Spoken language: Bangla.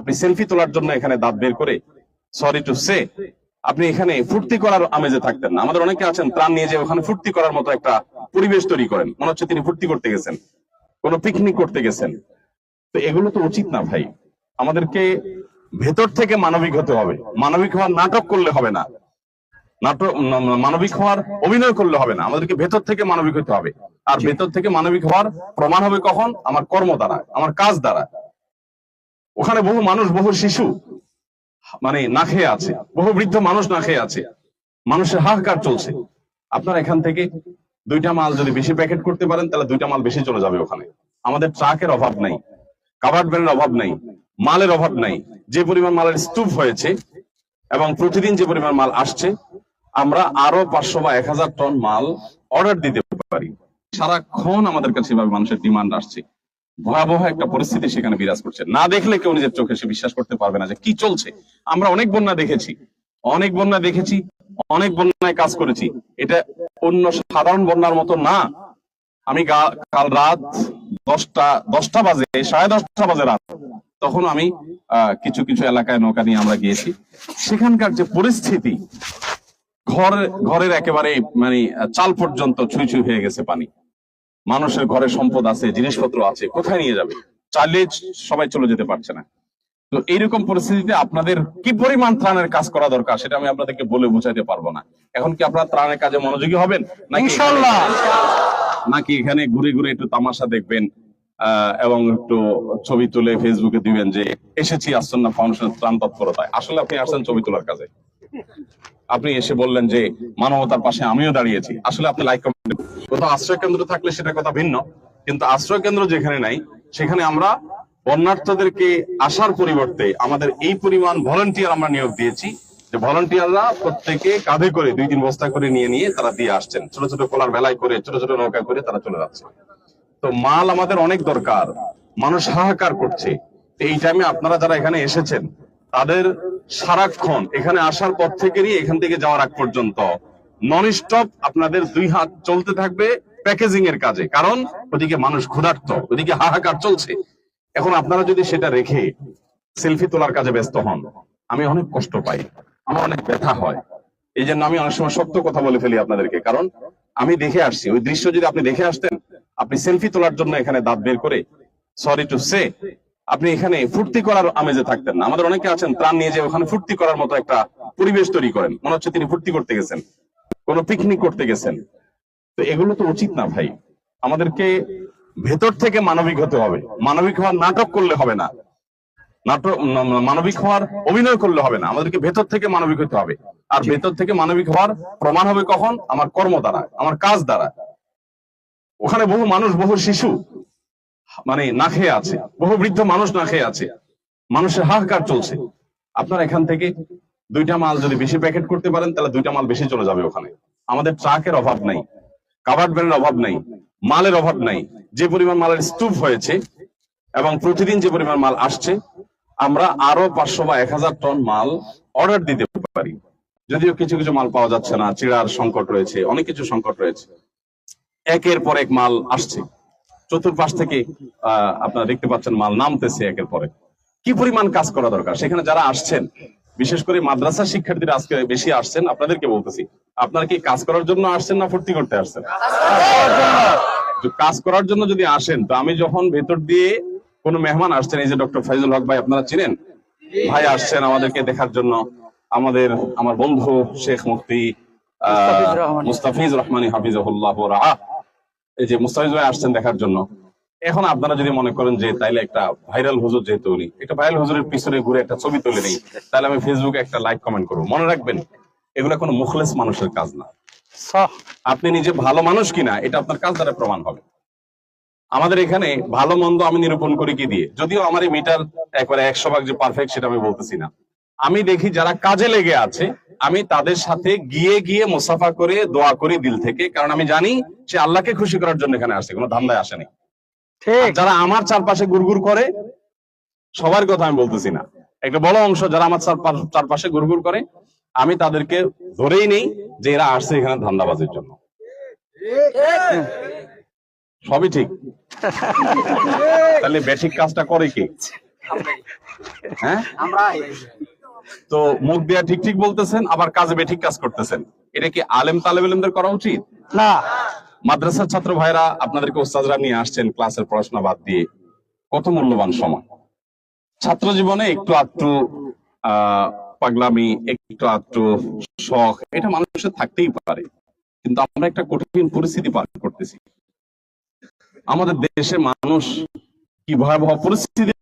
আপনি সেলফি তোলার জন্য এখানে দাঁত বের করে, সরি টু সে, আপনি এখানে ফুর্তি করার আমেজে থাকতেন না। আমাদের অনেকে আছেন ত্রাণ নিয়ে যে ওখানে ফুর্তি করার মতো একটা পরিবেশ তৈরি করেন, মনে হচ্ছে তিনি ফুর্তি করতে গেছেন, কোনো পিকনিক করতে গেছেন। তো এগুলো তো উচিত না ভাই। আমাদেরকে ভেতর থেকে মানবিক হতে হবে। মানবিক হওয়ার নাটক করলে হবে না, নাটক মানবিক হওয়ার অভিনয় করলে হবে না, আমাদেরকে ভেতর থেকে মানবিক হতে হবে। আর ভেতর থেকে মানবিক হওয়ার প্রমাণ হবে কখন? আমার কর্ম দ্বারা, আমার কাজ দ্বারা। ওখানে বহু মানুষ, বহু শিশু মানে না খেয়ে আছে, বহু বৃদ্ধ মানুষ না খেয়ে আছে, মানুষের হাহাকার চলছে। আপনারা এখান থেকে 2টা মাল যদি বেশি প্যাকেট করতে পারেন তাহলে 2টা মাল বেশি চলে যাবে ওখানে। আমাদের ট্রাকের অভাব নাই, কাভার্ড ভ্যানের অভাব নাই, মালের অভাব নাই। যে পরিমাণ মালের স্তূপ হয়েছে এবং প্রতিদিন যে পরিমাণ মাল আসছে, আমরা আরো 500 বা 1000 টন মাল অর্ডার দিতে পারি। সারাক্ষণ আমাদের কাছে এভাবে মানুষের ডিমান্ড আসছে। ভয়াবহ একটা পরিস্থিতি সেখানে বিরাজ করছে। না দেখলে কেউ নিজের চোখে সে বিশ্বাস করতে পারবে না যে কি চলছে। আমরা অনেক বন্যা দেখেছি, অনেক বন্যা দেখেছি, অনেক বন্যায় কাজ করেছি। এটা অন্য সাধারণ বন্যার মতো না। আমি কাল রাত 10টা বাজে, 10:30 বাজে রাত, তখন আমি কিছু কিছু এলাকায় নৌকা নিয়ে আমরা গিয়েছি। সেখানকার যে পরিস্থিতি, ঘরের একেবারে মানে চাল পর্যন্ত ছুঁই ছুঁই হয়ে গেছে পানি। মানুষের ঘরে সম্পদ আছে, জিনিসপত্র আছে, কোথায় নিয়ে যাবে? চাইলে সবাই চলে যেতে পারছে না। তো এইরকম পরিস্থিতিতে আপনাদের কি পরিমাণ ত্রাণের কাজ করা দরকার সেটা আমি আপনাদেরকে বলে বুঝাইতে পারবো না। এখন কি আপনারা ত্রাণের কাজে মনোযোগী হবেন, নাকি এখানে ঘুরে ঘুরে একটু তামাশা দেখবেন এবং একটু ছবি তুলে ফেসবুকে দিবেন যে এসেছি আসন্না ফাউন্ডেশন ত্রাণ তৎপরতায়? আসলে আপনি আসছেন ছবি তোলার কাজে। আপনি এসে বললেন যে মানবতার পাশে আমিও দাঁড়িয়েছি। আসলে আপনি লাইক কমেন্ট, কোথাও আশ্রয় কেন্দ্র থাকলে সেটা কথা ভিন্ন, কিন্তু আশ্রয় কেন্দ্র যেখানে নাই সেখানে আমরা বন্যার্থদেরকে আসার পরিবর্তে আমাদের এই পরিমাণ ভলান্টিয়ার আমরা নিয়োগ দিয়েছি, যে ভলান্টিয়াররা প্রত্যেকে কাঁধে করে 2-3 বস্তা করে নিয়ে তারা দিয়ে আসছেন, ছোট ছোট কোলার ভেলায় করে, ছোট ছোট নৌকা করে তারা চলে যাচ্ছে। তো মাল আমাদের অনেক দরকার, মানুষ হাহাকার করছে। এই টাইমে আপনারা যারা এখানে এসেছেন তাদের সারাক্ষণ এখানে আসার পর থেকে নিয়ে এখান থেকে যাওয়ার আগ পর্যন্ত নন স্টপ আপনাদের 2 হাত চলতে থাকবে প্যাকেজিং এর কাজে। কারণ ওদিকে মানুষ ক্ষুধার্ত, ওদিকে হাহাকার চলছে। এখন আপনারা যদি সেটা রেখে সেলফি তোলার কাজে ব্যস্ত হন, আমি অনেক কষ্ট পাই, আমার অনেক ব্যথা হয়। এই জন্য আমি অনেক সময় সত্য কথা বলে ফেলি আপনাদেরকে, কারণ আমি দেখে আসছি। ওই দৃশ্য যদি আপনি দেখে আসতেন, আপনি সেলফি তোলার জন্য এখানে দাঁত বের করে, সরি টু সে, আপনি এখানে ফুর্তি করার আমেজে থাকতেন না। আমাদের অনেকে আছেন ত্রাণ নিয়ে যে ওখানে ফুর্তি করার মতো একটা পরিবেশ তৈরি করেন, মনে হচ্ছে তিনি ফুর্তি করতে গেছেন, কোনো পিকনিক করতে গেছেন। তো এগুলো তো উচিত না ভাই। আমাদেরকে ভেতর থেকে মানবিক হতে হবে। মানবিক হওয়ার নাটক করলে হবে না, নাটক মানবিক হওয়ার অভিনয় করলে হবে না, আমাদেরকে ভেতর থেকে মানবিক হতে হবে। আর ভেতর থেকে মানবিক হওয়ার প্রমাণ হবে কখন? আমার কর্ম দ্বারা, আমার কাজ দ্বারা। ওখানে বহু মানুষ, বহু শিশু মানে না খেয়ে আছে, বহু বৃদ্ধ মানুষ না খেয়ে আছে, মানুষের হাহাকার চলছে। আপনারা এখান থেকে 2টা মাল যদি বেশি প্যাকেট করতে পারেন তাহলে 2টা মাল বেশি চলে যাবে ওখানে। আমাদের ট্রাকের অভাব নাই, কাভার্ড ভ্যানের অভাব নাই, মালের অভাব নাই। যে পরিমাণ মালের স্তূপ হয়েছে এবং প্রতিদিন যে পরিমাণ মাল আসছে, আমরা আরো 500 বা 1000 টন মাল অর্ডার দিতে পারি। যদিও কিছু কিছু মাল পাওয়া যাচ্ছে না, চিড়ার সংকট রয়েছে, অনেক কিছু সংকট রয়েছে। একের পর এক মাল আসছে, চতুর্পাশ থেকে আপনারা দেখতে পাচ্ছেন মাল নামতেছে একের পরে। কি পরিমাণ কাজ করা দরকার। সেখানে যারা আসছেন, বিশেষ করে মাদ্রাসা শিক্ষার্থীরা আজকে বেশি আসছেন, আপনাদেরকে বলতেছি, আপনারা কি কাজ করার জন্য আসছেন না ফুর্তি করতে আসছেন? কাজ করার জন্য যদি আসেন, তো আমি যখন ভেতর দিয়ে কোনো মেহমান আসছেন, এই যে ডক্টর ফাইজুল হক ভাই আপনারা চিনেন, ভাই আসছেন আমাদেরকে দেখার জন্য। আমার বন্ধু শেখ মুফতি মুস্তাফিজ রহমানী হাফিজাহুল্লাহ রাহ, এই যে মুস্তাফিজ ভাই আসছেন দেখার জন্য। এখন আপনারা যদি মনে করেন যে তাইলে একটা ভাইরাল হুজুর, যেহেতু উনি একটা ভাইরাল হুজুরের পিছনে ঘুরে একটা ছবি তুলে নেই, তাহলে আমি ফেসবুকে একটা লাইক কমেন্ট করবো। মনে রাখবেন, এগুলো কোনো মুখলেস মানুষের কাজ না। আপনি নিজে ভালো মানুষ কিনা এটা আপনার কাজ দ্বারা প্রমাণ হবে। আমাদের এখানে ভালো মন্দ আমি নিরূপণ করি কি দিয়ে? যদিও আমার এই মিটার একবারে 100% যে পারফেক্ট সেটা আমি বলতেছি না। আমি দেখি যারা কাজে লেগে আছে, আমি তাদের সাথে গিয়ে গিয়ে মুসাফা করে দোয়া করি দিল থেকে, কারণ আমি জানি সে আল্লাহকে খুশি করার জন্য এখানে আসে, কোনো ধান্দায় আসেনি। যারা আমার চারপাশে গুড়গুড় করে, সবার কথা আমি বলতেছি না, একটা বড় অংশ যারা আমার চারপাশে গুড়গুড় করে, আমি তাদেরকে ধরেই নেই যে এরা আসছে এখানে ধান্দাবাজির জন্য। সবই ঠিক। তাহলে বেঠিক কাজটা করে কি? হ্যাঁ, তো মুখ দিয়া ঠিক ঠিক বলতেছেন, আবার কাজে বেঠিক কাজ করতেছেন। এটা কি আলেম তালেব ইলমদের করা উচিত না। মাদ্রাসার ছাত্র ভাইরা আপনাদেরকে ওস্তাদরা নিয়ে আসছেন ক্লাসের পড়াশোনা বাদ দিয়ে, কত মূল্যবান সময়। ছাত্র জীবনে একটু আধটু পাগলামি, একটু আধটু শখ, এটা মানুষের থাকতেই পারে, কিন্তু আমরা একটা কঠিন পরিস্থিতি পার করতেছি। আমাদের দেশের মানুষ কি ভয়াবহ পরিস্থিতি